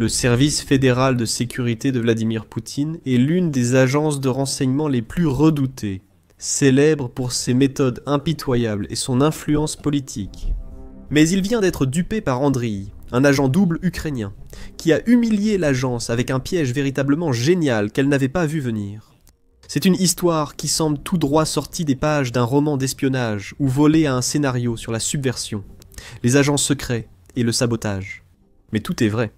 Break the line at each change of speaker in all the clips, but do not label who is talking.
Le service fédéral de sécurité de Vladimir Poutine est l'une des agences de renseignement les plus redoutées, célèbre pour ses méthodes impitoyables et son influence politique. Mais il vient d'être dupé par Andriy, un agent double ukrainien, qui a humilié l'agence avec un piège véritablement génial qu'elle n'avait pas vu venir. C'est une histoire qui semble tout droit sortie des pages d'un roman d'espionnage ou volée à un scénario sur la subversion, les agents secrets et le sabotage. Mais tout est vrai.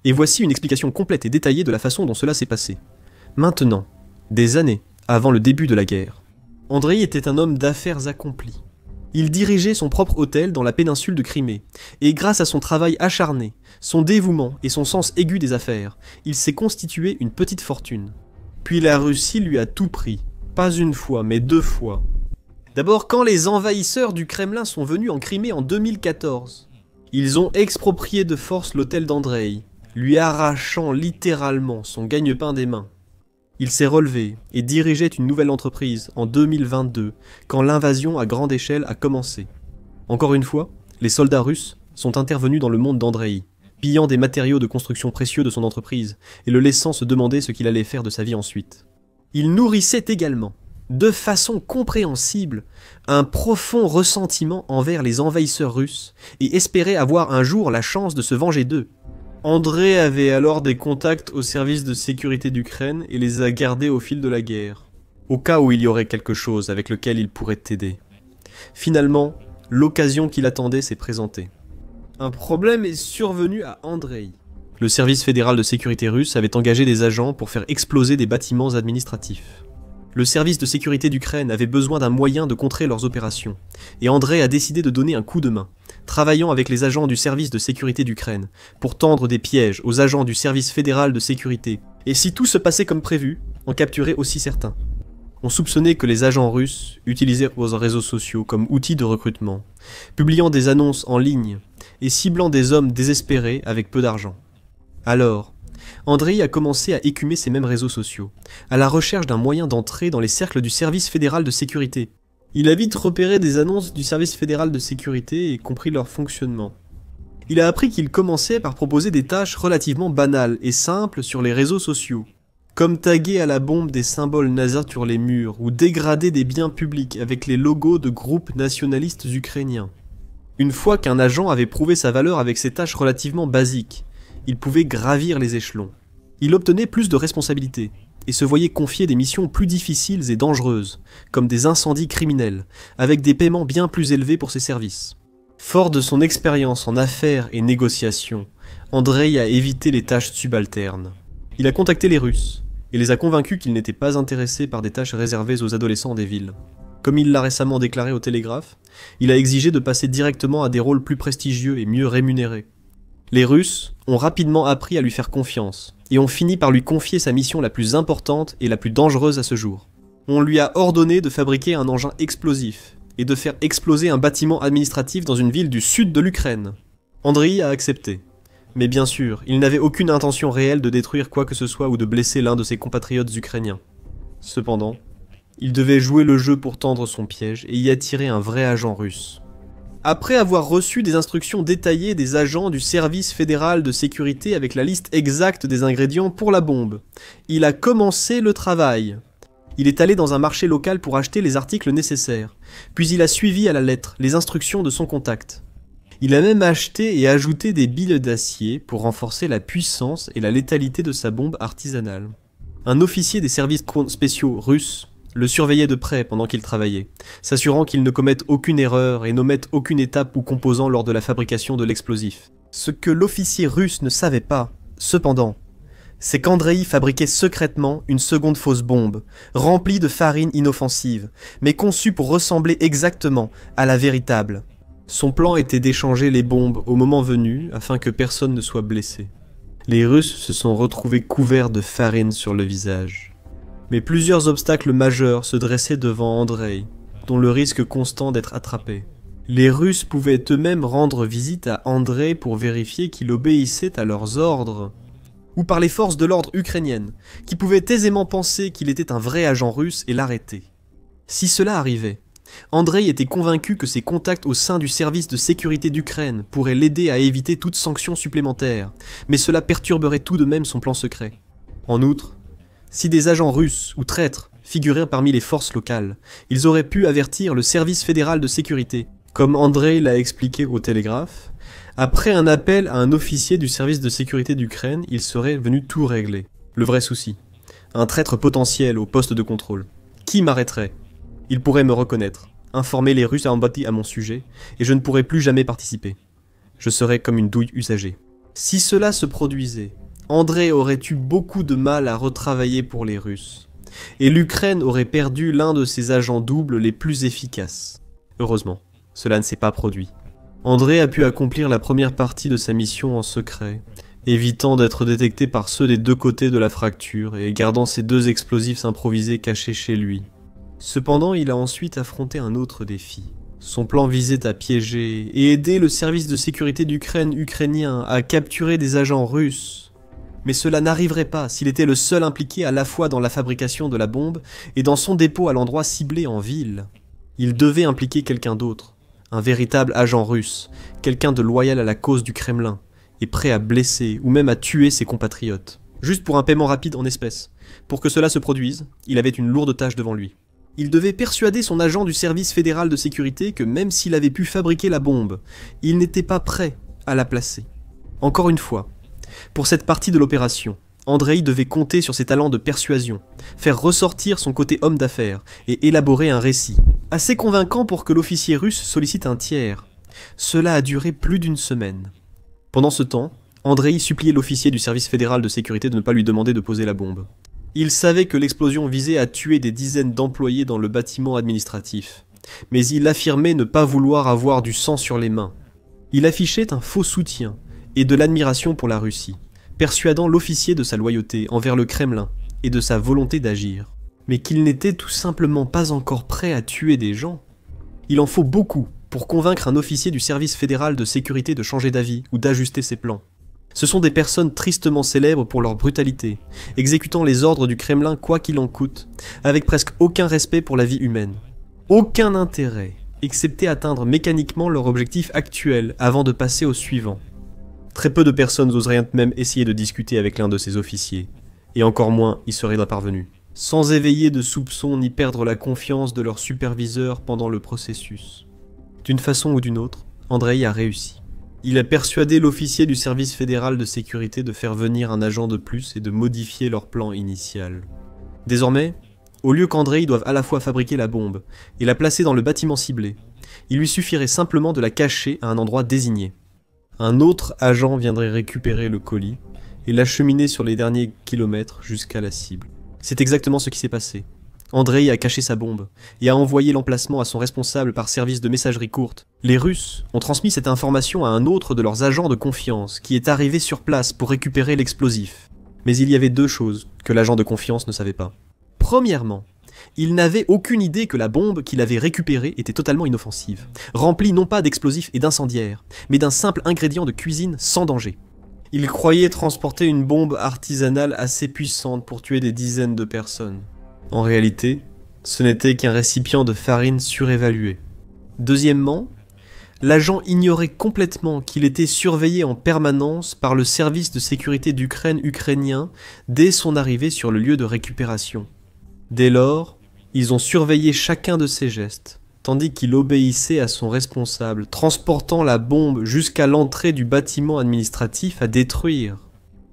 Et voici une explication complète et détaillée de la façon dont cela s'est passé. Maintenant, des années avant le début de la guerre, Andriy était un homme d'affaires accompli. Il dirigeait son propre hôtel dans la péninsule de Crimée, et grâce à son travail acharné, son dévouement et son sens aigu des affaires, il s'est constitué une petite fortune. Puis la Russie lui a tout pris, pas une fois, mais 2 fois. D'abord, quand les envahisseurs du Kremlin sont venus en Crimée en 2014, ils ont exproprié de force l'hôtel d'Andreï, lui arrachant littéralement son gagne-pain des mains. Il s'est relevé et dirigeait une nouvelle entreprise en 2022, quand l'invasion à grande échelle a commencé. Encore une fois, les soldats russes sont intervenus dans le monde d'Andreï, pillant des matériaux de construction précieux de son entreprise et le laissant se demander ce qu'il allait faire de sa vie ensuite. Il nourrissait également, de façon compréhensible, un profond ressentiment envers les envahisseurs russes et espérait avoir un jour la chance de se venger d'eux. André avait alors des contacts au service de sécurité d'Ukraine et les a gardés au fil de la guerre, au cas où il y aurait quelque chose avec lequel il pourrait t'aider. Finalement, l'occasion qu'il attendait s'est présentée. Un problème est survenu à Andreï. Le service fédéral de sécurité russe avait engagé des agents pour faire exploser des bâtiments administratifs. Le service de sécurité d'Ukraine avait besoin d'un moyen de contrer leurs opérations, et André a décidé de donner un coup de main, travaillant avec les agents du service de sécurité d'Ukraine, pour tendre des pièges aux agents du service fédéral de sécurité, et si tout se passait comme prévu, en capturer aussi certains. On soupçonnait que les agents russes utilisaient vos réseaux sociaux comme outils de recrutement, publiant des annonces en ligne, et ciblant des hommes désespérés avec peu d'argent. Alors, Andrei a commencé à écumer ces mêmes réseaux sociaux, à la recherche d'un moyen d'entrer dans les cercles du service fédéral de sécurité. Il a vite repéré des annonces du service fédéral de sécurité et compris leur fonctionnement. Il a appris qu'il commençait par proposer des tâches relativement banales et simples sur les réseaux sociaux, comme taguer à la bombe des symboles nazis sur les murs ou dégrader des biens publics avec les logos de groupes nationalistes ukrainiens. Une fois qu'un agent avait prouvé sa valeur avec ces tâches relativement basiques, il pouvait gravir les échelons. Il obtenait plus de responsabilités et se voyait confier des missions plus difficiles et dangereuses, comme des incendies criminels, avec des paiements bien plus élevés pour ses services. Fort de son expérience en affaires et négociations, Andrei a évité les tâches subalternes. Il a contacté les Russes et les a convaincus qu'ils n'étaient pas intéressés par des tâches réservées aux adolescents des villes. Comme il l'a récemment déclaré au Télégraphe, il a exigé de passer directement à des rôles plus prestigieux et mieux rémunérés. Les Russes ont rapidement appris à lui faire confiance et ont fini par lui confier sa mission la plus importante et la plus dangereuse à ce jour. On lui a ordonné de fabriquer un engin explosif et de faire exploser un bâtiment administratif dans une ville du sud de l'Ukraine. Andriy a accepté. Mais bien sûr, il n'avait aucune intention réelle de détruire quoi que ce soit ou de blesser l'un de ses compatriotes ukrainiens. Cependant, il devait jouer le jeu pour tendre son piège et y attirer un vrai agent russe. Après avoir reçu des instructions détaillées des agents du service fédéral de sécurité avec la liste exacte des ingrédients pour la bombe, il a commencé le travail. Il est allé dans un marché local pour acheter les articles nécessaires, puis il a suivi à la lettre les instructions de son contact. Il a même acheté et ajouté des billes d'acier pour renforcer la puissance et la létalité de sa bombe artisanale. Un officier des services spéciaux russes le surveillait de près pendant qu'il travaillait, s'assurant qu'il ne commette aucune erreur et n'omette aucune étape ou composant lors de la fabrication de l'explosif. Ce que l'officier russe ne savait pas, cependant, c'est qu'Andreï fabriquait secrètement une seconde fausse bombe, remplie de farine inoffensive, mais conçue pour ressembler exactement à la véritable. Son plan était d'échanger les bombes au moment venu afin que personne ne soit blessé. Les Russes se sont retrouvés couverts de farine sur le visage. Mais plusieurs obstacles majeurs se dressaient devant Andreï, dont le risque constant d'être attrapé. Les Russes pouvaient eux-mêmes rendre visite à Andreï pour vérifier qu'il obéissait à leurs ordres, ou par les forces de l'ordre ukrainiennes, qui pouvaient aisément penser qu'il était un vrai agent russe et l'arrêter. Si cela arrivait, Andrei était convaincu que ses contacts au sein du service de sécurité d'Ukraine pourraient l'aider à éviter toute sanction supplémentaire, mais cela perturberait tout de même son plan secret. En outre, si des agents russes ou traîtres figuraient parmi les forces locales, ils auraient pu avertir le service fédéral de sécurité, comme Andrei l'a expliqué au Télégraphe. Après un appel à un officier du service de sécurité d'Ukraine, il serait venu tout régler. Le vrai souci. Un traître potentiel au poste de contrôle. Qui m'arrêterait? Il pourrait me reconnaître, informer les Russes à mon sujet, et je ne pourrais plus jamais participer. Je serais comme une douille usagée. Si cela se produisait, Andrei aurait eu beaucoup de mal à retravailler pour les Russes, et l'Ukraine aurait perdu l'un de ses agents doubles les plus efficaces. Heureusement, cela ne s'est pas produit. Andrei a pu accomplir la première partie de sa mission en secret, évitant d'être détecté par ceux des deux côtés de la fracture et gardant ses 2 explosifs improvisés cachés chez lui. Cependant, il a ensuite affronté un autre défi. Son plan visait à piéger et aider le service de sécurité d'Ukraine ukrainien à capturer des agents russes. Mais cela n'arriverait pas s'il était le seul impliqué à la fois dans la fabrication de la bombe et dans son dépôt à l'endroit ciblé en ville. Il devait impliquer quelqu'un d'autre, un véritable agent russe, quelqu'un de loyal à la cause du Kremlin, et prêt à blesser ou même à tuer ses compatriotes, juste pour un paiement rapide en espèces. Pour que cela se produise, il avait une lourde tâche devant lui. Il devait persuader son agent du service fédéral de sécurité que même s'il avait pu fabriquer la bombe, il n'était pas prêt à la placer. Encore une fois, pour cette partie de l'opération, Andrei devait compter sur ses talents de persuasion, faire ressortir son côté homme d'affaires et élaborer un récit, assez convaincant pour que l'officier russe sollicite un tiers. Cela a duré plus d'1 semaine. Pendant ce temps, Andrei suppliait l'officier du service fédéral de sécurité de ne pas lui demander de poser la bombe. Il savait que l'explosion visait à tuer des dizaines d'employés dans le bâtiment administratif, mais il affirmait ne pas vouloir avoir du sang sur les mains. Il affichait un faux soutien et de l'admiration pour la Russie, persuadant l'officier de sa loyauté envers le Kremlin et de sa volonté d'agir, mais qu'il n'était tout simplement pas encore prêt à tuer des gens. Il en faut beaucoup pour convaincre un officier du service fédéral de sécurité de changer d'avis ou d'ajuster ses plans. Ce sont des personnes tristement célèbres pour leur brutalité, exécutant les ordres du Kremlin quoi qu'il en coûte, avec presque aucun respect pour la vie humaine. Aucun intérêt, excepté atteindre mécaniquement leur objectif actuel avant de passer au suivant. Très peu de personnes oseraient même essayer de discuter avec l'un de ces officiers, et encore moins y seraient parvenus, sans éveiller de soupçons ni perdre la confiance de leur superviseur pendant le processus. D'une façon ou d'une autre, Andrei a réussi. Il a persuadé l'officier du service fédéral de sécurité de faire venir un agent de plus et de modifier leur plan initial. Désormais, au lieu qu'Andrei doive à la fois fabriquer la bombe et la placer dans le bâtiment ciblé, il lui suffirait simplement de la cacher à un endroit désigné. Un autre agent viendrait récupérer le colis et l'acheminer sur les derniers kilomètres jusqu'à la cible. C'est exactement ce qui s'est passé. Andrei a caché sa bombe et a envoyé l'emplacement à son responsable par service de messagerie courte. Les Russes ont transmis cette information à un autre de leurs agents de confiance qui est arrivé sur place pour récupérer l'explosif. Mais il y avait 2 choses que l'agent de confiance ne savait pas. Premièrement, il n'avait aucune idée que la bombe qu'il avait récupérée était totalement inoffensive, remplie non pas d'explosifs et d'incendiaires, mais d'un simple ingrédient de cuisine sans danger. Il croyait transporter une bombe artisanale assez puissante pour tuer des dizaines de personnes. En réalité, ce n'était qu'un récipient de farine surévalué. Deuxièmement, l'agent ignorait complètement qu'il était surveillé en permanence par le service de sécurité d'Ukraine ukrainien dès son arrivée sur le lieu de récupération. Dès lors, ils ont surveillé chacun de ses gestes, tandis qu'il obéissait à son responsable, transportant la bombe jusqu'à l'entrée du bâtiment administratif à détruire.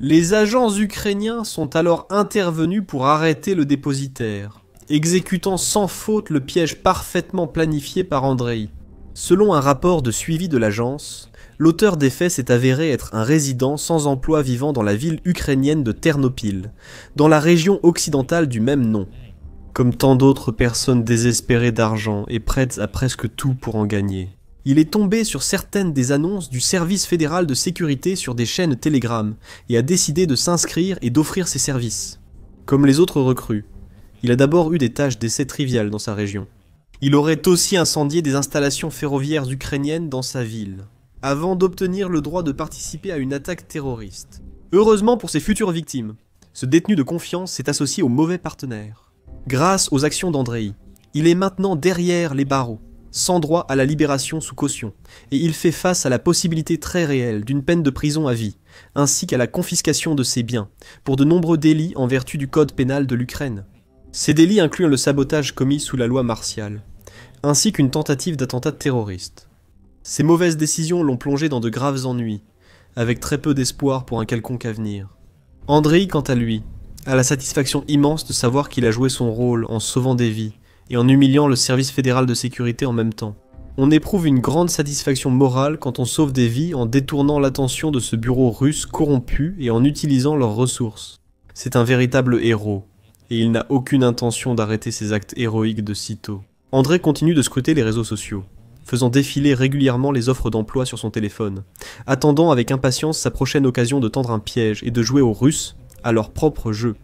Les agents ukrainiens sont alors intervenus pour arrêter le dépositaire, exécutant sans faute le piège parfaitement planifié par Andrei. Selon un rapport de suivi de l'agence, l'auteur des faits s'est avéré être un résident sans emploi vivant dans la ville ukrainienne de Ternopil, dans la région occidentale du même nom. Comme tant d'autres personnes désespérées d'argent et prêtes à presque tout pour en gagner. Il est tombé sur certaines des annonces du service fédéral de sécurité sur des chaînes Telegram et a décidé de s'inscrire et d'offrir ses services. Comme les autres recrues, il a d'abord eu des tâches d'essai triviales dans sa région. Il aurait aussi incendié des installations ferroviaires ukrainiennes dans sa ville, avant d'obtenir le droit de participer à une attaque terroriste. Heureusement pour ses futures victimes, ce détenu de confiance s'est associé aux mauvais partenaires. Grâce aux actions d'Andrei, Il est maintenant derrière les barreaux, sans droit à la libération sous caution, et il fait face à la possibilité très réelle d'une peine de prison à vie, ainsi qu'à la confiscation de ses biens, pour de nombreux délits en vertu du code pénal de l'Ukraine. Ces délits incluent le sabotage commis sous la loi martiale, ainsi qu'une tentative d'attentat terroriste. Ces mauvaises décisions l'ont plongé dans de graves ennuis, avec très peu d'espoir pour un quelconque avenir. Andrei, quant à lui, a la satisfaction immense de savoir qu'il a joué son rôle en sauvant des vies, et en humiliant le service fédéral de sécurité en même temps. On éprouve une grande satisfaction morale quand on sauve des vies en détournant l'attention de ce bureau russe corrompu et en utilisant leurs ressources. C'est un véritable héros, et il n'a aucune intention d'arrêter ses actes héroïques de sitôt. Andrei continue de scruter les réseaux sociaux, faisant défiler régulièrement les offres d'emploi sur son téléphone, attendant avec impatience sa prochaine occasion de tendre un piège et de jouer aux Russes à leur propre jeu.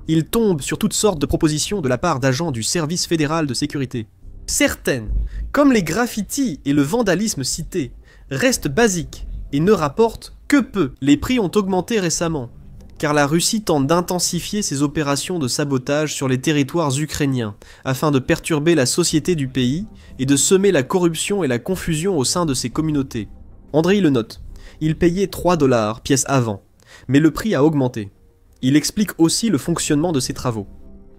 Il tombe sur toutes sortes de propositions de la part d'agents du service fédéral de sécurité. Certaines, comme les graffitis et le vandalisme cités, restent basiques et ne rapportent que peu. Les prix ont augmenté récemment, car la Russie tente d'intensifier ses opérations de sabotage sur les territoires ukrainiens, afin de perturber la société du pays et de semer la corruption et la confusion au sein de ses communautés. Andrei le note. Il payait 3 $ pièce avant, mais le prix a augmenté. Il explique aussi le fonctionnement de ses travaux.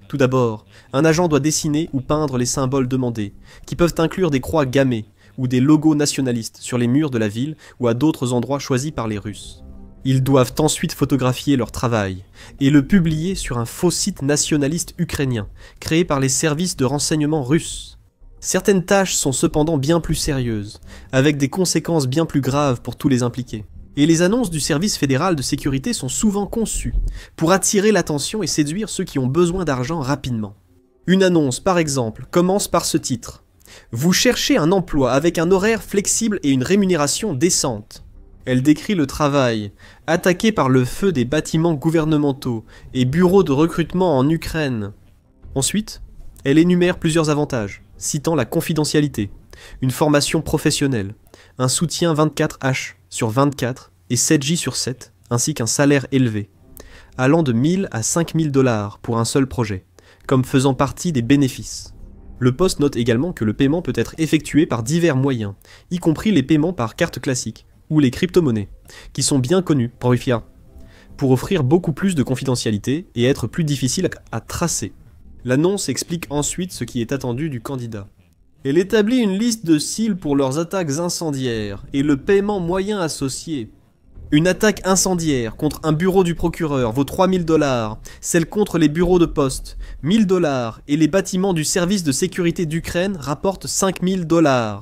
Tout d'abord, un agent doit dessiner ou peindre les symboles demandés, qui peuvent inclure des croix gammées ou des logos nationalistes sur les murs de la ville ou à d'autres endroits choisis par les Russes. Ils doivent ensuite photographier leur travail et le publier sur un faux site nationaliste ukrainien, créé par les services de renseignement russes. Certaines tâches sont cependant bien plus sérieuses, avec des conséquences bien plus graves pour tous les impliqués. Et les annonces du service fédéral de sécurité sont souvent conçues pour attirer l'attention et séduire ceux qui ont besoin d'argent rapidement. Une annonce, par exemple, commence par ce titre. Vous cherchez un emploi avec un horaire flexible et une rémunération décente. Elle décrit le travail, attaqué par le feu des bâtiments gouvernementaux et bureaux de recrutement en Ukraine. Ensuite, elle énumère plusieurs avantages, citant la confidentialité, une formation professionnelle, un soutien 24H sur 24 et 7J sur 7, ainsi qu'un salaire élevé, allant de 1000 à 5000 $ pour un seul projet, comme faisant partie des bénéfices. Le poste note également que le paiement peut être effectué par divers moyens, y compris les paiements par carte classique, ou les crypto-monnaies, qui sont bien connus pour offrir beaucoup plus de confidentialité et être plus difficiles à tracer. L'annonce explique ensuite ce qui est attendu du candidat. Elle établit une liste de cibles pour leurs attaques incendiaires et le paiement moyen associé. Une attaque incendiaire contre un bureau du procureur vaut 3000 $, celle contre les bureaux de poste 1000 $ et les bâtiments du service de sécurité d'Ukraine rapportent 5000 $.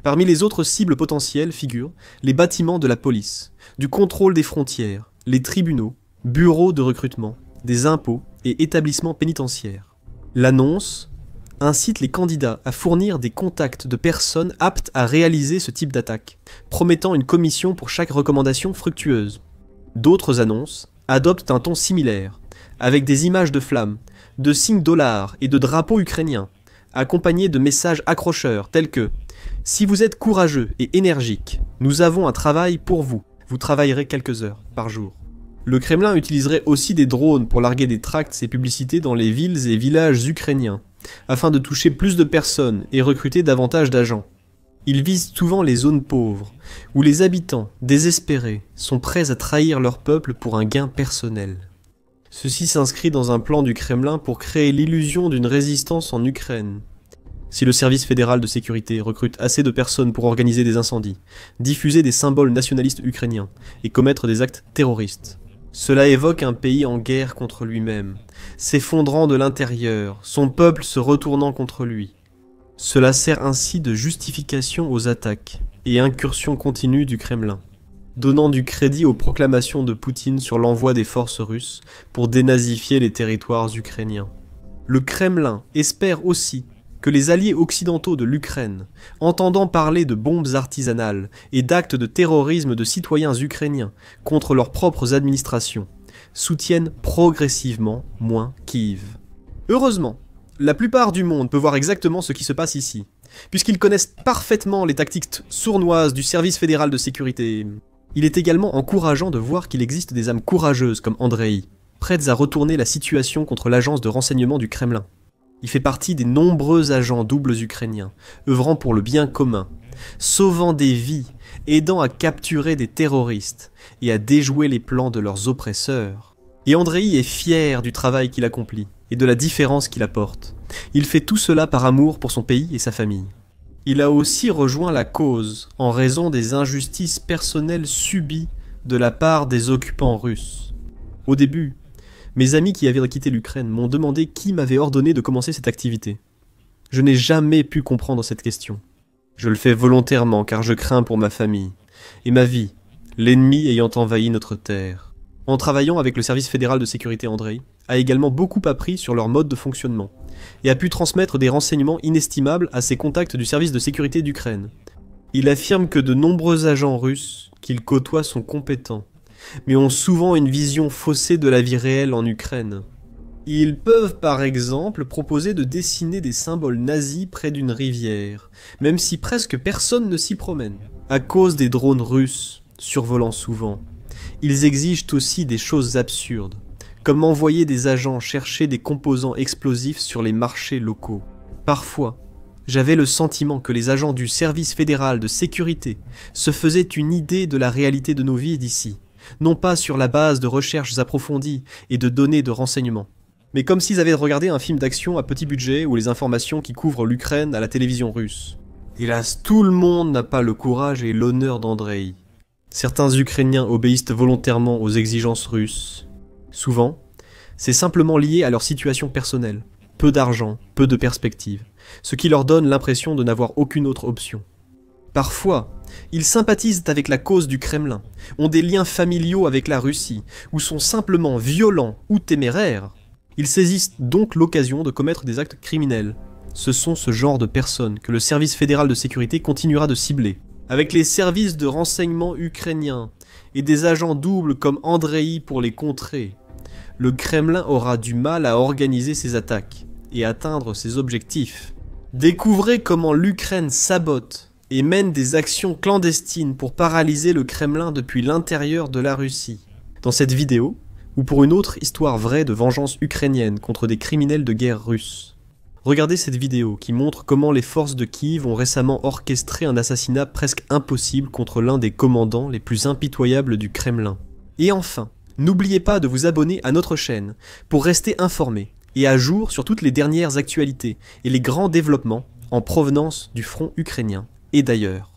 Parmi les autres cibles potentielles figurent les bâtiments de la police, du contrôle des frontières, les tribunaux, bureaux de recrutement, des impôts et établissements pénitentiaires. L'annonce incite les candidats à fournir des contacts de personnes aptes à réaliser ce type d'attaque, promettant une commission pour chaque recommandation fructueuse. D'autres annonces adoptent un ton similaire, avec des images de flammes, de signes dollars et de drapeaux ukrainiens, accompagnés de messages accrocheurs tels que « Si vous êtes courageux et énergique, nous avons un travail pour vous, vous travaillerez quelques heures par jour ». Le Kremlin utiliserait aussi des drones pour larguer des tracts et publicités dans les villes et villages ukrainiens, afin de toucher plus de personnes et recruter davantage d'agents. Il vise souvent les zones pauvres, où les habitants, désespérés, sont prêts à trahir leur peuple pour un gain personnel. Ceci s'inscrit dans un plan du Kremlin pour créer l'illusion d'une résistance en Ukraine. Si le service fédéral de sécurité recrute assez de personnes pour organiser des incendies, diffuser des symboles nationalistes ukrainiens et commettre des actes terroristes, cela évoque un pays en guerre contre lui-même, s'effondrant de l'intérieur, son peuple se retournant contre lui. Cela sert ainsi de justification aux attaques et incursions continues du Kremlin, donnant du crédit aux proclamations de Poutine sur l'envoi des forces russes pour dénazifier les territoires ukrainiens. Le Kremlin espère aussi que les alliés occidentaux de l'Ukraine, entendant parler de bombes artisanales et d'actes de terrorisme de citoyens ukrainiens contre leurs propres administrations, soutiennent progressivement moins Kiev. Heureusement, la plupart du monde peut voir exactement ce qui se passe ici, puisqu'ils connaissent parfaitement les tactiques sournoises du service fédéral de sécurité. Il est également encourageant de voir qu'il existe des âmes courageuses comme Andrei, prêtes à retourner la situation contre l'agence de renseignement du Kremlin. Il fait partie des nombreux agents doubles ukrainiens, œuvrant pour le bien commun, sauvant des vies, aidant à capturer des terroristes et à déjouer les plans de leurs oppresseurs. Et Andreï est fier du travail qu'il accomplit et de la différence qu'il apporte. Il fait tout cela par amour pour son pays et sa famille. Il a aussi rejoint la cause en raison des injustices personnelles subies de la part des occupants russes. Au début, mes amis qui avaient quitté l'Ukraine m'ont demandé qui m'avait ordonné de commencer cette activité. Je n'ai jamais pu comprendre cette question. Je le fais volontairement car je crains pour ma famille et ma vie, l'ennemi ayant envahi notre terre. En travaillant avec le service fédéral de sécurité, Andreï a également beaucoup appris sur leur mode de fonctionnement et a pu transmettre des renseignements inestimables à ses contacts du service de sécurité d'Ukraine. Il affirme que de nombreux agents russes qu'il côtoie sont compétents, mais ont souvent une vision faussée de la vie réelle en Ukraine. Ils peuvent par exemple proposer de dessiner des symboles nazis près d'une rivière, même si presque personne ne s'y promène. À cause des drones russes, survolant souvent, ils exigent aussi des choses absurdes, comme envoyer des agents chercher des composants explosifs sur les marchés locaux. Parfois, j'avais le sentiment que les agents du service fédéral de sécurité se faisaient une idée de la réalité de nos vies d'ici, non pas sur la base de recherches approfondies et de données de renseignements, mais comme s'ils avaient regardé un film d'action à petit budget ou les informations qui couvrent l'Ukraine à la télévision russe. Hélas, tout le monde n'a pas le courage et l'honneur d'Andreï. Certains Ukrainiens obéissent volontairement aux exigences russes. Souvent, c'est simplement lié à leur situation personnelle. Peu d'argent, peu de perspectives, ce qui leur donne l'impression de n'avoir aucune autre option. Parfois, ils sympathisent avec la cause du Kremlin, ont des liens familiaux avec la Russie, ou sont simplement violents ou téméraires. Ils saisissent donc l'occasion de commettre des actes criminels. Ce sont ce genre de personnes que le service fédéral de sécurité continuera de cibler. Avec les services de renseignement ukrainiens et des agents doubles comme Andreï pour les contrer, le Kremlin aura du mal à organiser ses attaques et atteindre ses objectifs. Découvrez comment l'Ukraine sabote et mène des actions clandestines pour paralyser le Kremlin depuis l'intérieur de la Russie. Dans cette vidéo, ou pour une autre histoire vraie de vengeance ukrainienne contre des criminels de guerre russes. Regardez cette vidéo qui montre comment les forces de Kiev ont récemment orchestré un assassinat presque impossible contre l'un des commandants les plus impitoyables du Kremlin. Et enfin, n'oubliez pas de vous abonner à notre chaîne pour rester informé et à jour sur toutes les dernières actualités et les grands développements en provenance du front ukrainien et d'ailleurs.